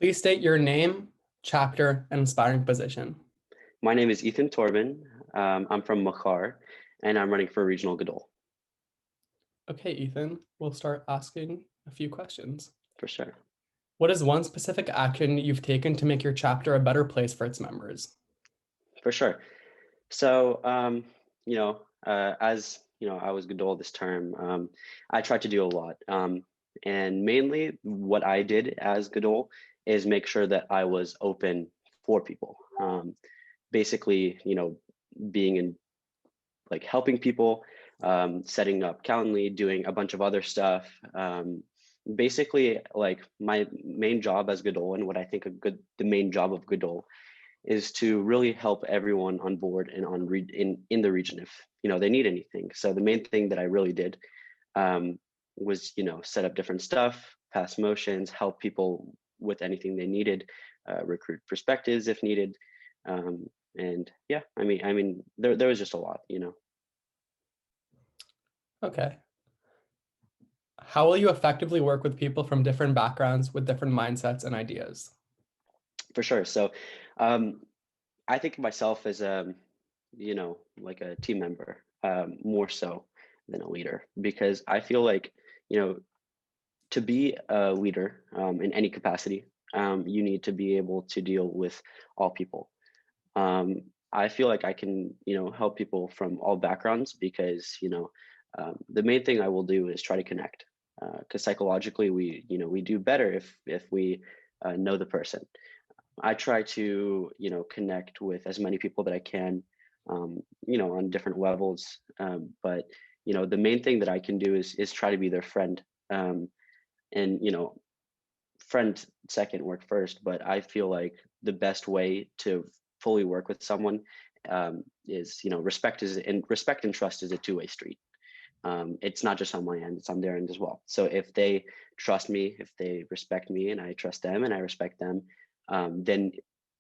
Please state your name, chapter, and inspiring position. My name is Ethan Torban. I'm from Makar, and I'm running for Regional Godol, Okay, Ethan, we'll start asking a few questions. for sure. What is one specific action you've taken to make your chapter a better place for its members? For sure. So, as you know, I was Godol this term. I tried to do a lot, and mainly what I did as Godol is make sure that I was open for people. Basically, being in like helping people, setting up Calendly, doing a bunch of other stuff. Basically, like my main job as Godol and what I think the main job of Godol is to really help everyone on board and in the region if they need anything. So the main thing that I really did was set up different stuff, pass motions, help people with anything they needed, recruit perspectives if needed, and yeah, I mean there was just a lot. Okay. How will you effectively work with people from different backgrounds with different mindsets and ideas? For sure. So um, I think of myself as like a team member, more so than a leader, because I feel like, you know, to be a leader in any capacity, you need to be able to deal with all people. Um, I feel like I can, help people from all backgrounds because, the main thing I will do is try to connect, because psychologically we do better if we know the person. I try to, connect with as many people that I can, on different levels. But the main thing that I can do is try to be their friend. And friend second, work first. But I feel like the best way to fully work with someone is, respect and trust is a two-way street. It's not just on my end; it's on their end as well. So if they trust me, if they respect me, and I trust them, and I respect them, then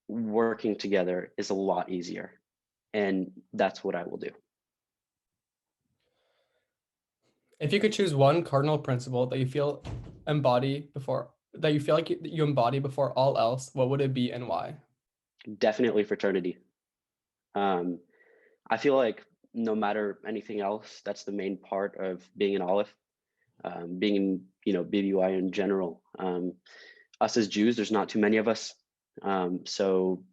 working together is a lot easier. And that's what I will do. If you could choose one cardinal principle that you feel like you embody before all else, what would it be and why? Definitely fraternity. Um, I feel like no matter anything else, that's the main part of being an Aleph, being in, BBY in general. Us as Jews, there's not too many of us. So,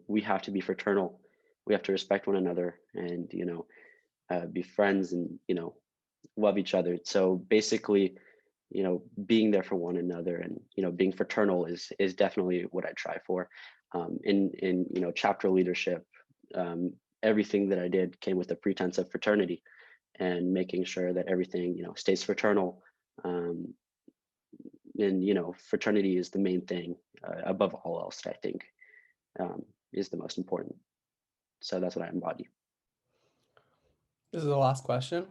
we have to be fraternal. We have to respect one another and, be friends and, love each other. So basically, being there for one another and, being fraternal is definitely what I try for. In chapter leadership, um, everything that I did came with a pretense of fraternity and making sure that everything, stays fraternal. Um, and fraternity is the main thing above all else, I think, is the most important. So that's what I embody, This is the last question.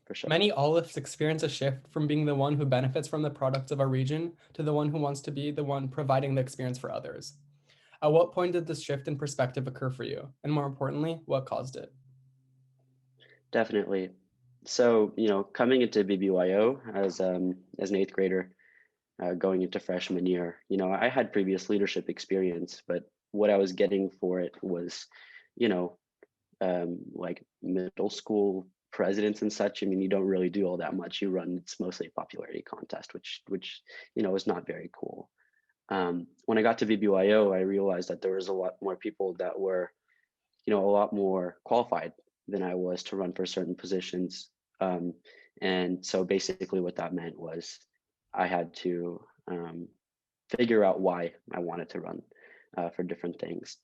for sure. Many Alephs experience a shift from being the one who benefits from the products of our region to the one who wants to be the one providing the experience for others. At what point did this shift in perspective occur for you? And more importantly, what caused it? Definitely. So, coming into BBYO as an eighth grader, going into freshman year, I had previous leadership experience, but what I was getting for it was, you know, like middle school presidents and such. I mean, you don't really do all that much. You run, it's mostly a popularity contest, which is not very cool. When I got to BBYO, I realized that there was a lot more people that were, a lot more qualified than I was to run for certain positions. Um, and so basically what that meant was I had to figure out why I wanted to run for different things.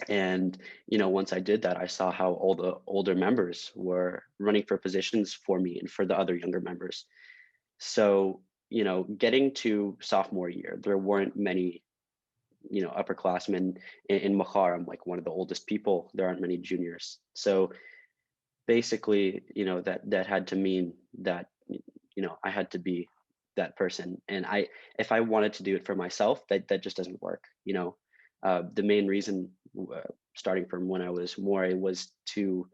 And once I did that, I saw how all the older members were running for positions for me and for the other younger members. So getting to sophomore year, there weren't many upperclassmen in Mahar. I'm like one of the oldest people. There aren't many juniors. So basically, that had to mean that I had to be that person. And if I wanted to do it for myself, that just doesn't work. The main reason, starting from when I was Moray, was to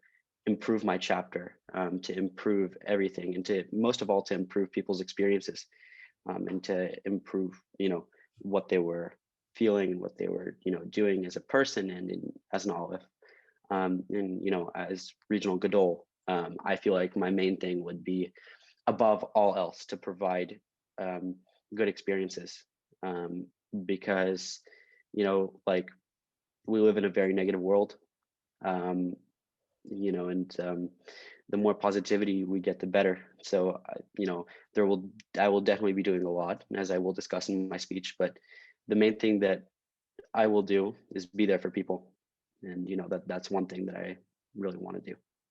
improve my chapter, to improve everything, and to most of all to improve people's experiences, and to improve what they were feeling and what they were, doing as a person and as an Aleph. And as regional Godol, I feel like my main thing would be above all else to provide um, good experiences, um, because like we live in a very negative world, um, and the more positivity we get, the better. So, there will I will definitely be doing a lot, as I will discuss in my speech. But the main thing that I will do is be there for people, and that's one thing that I really want to do.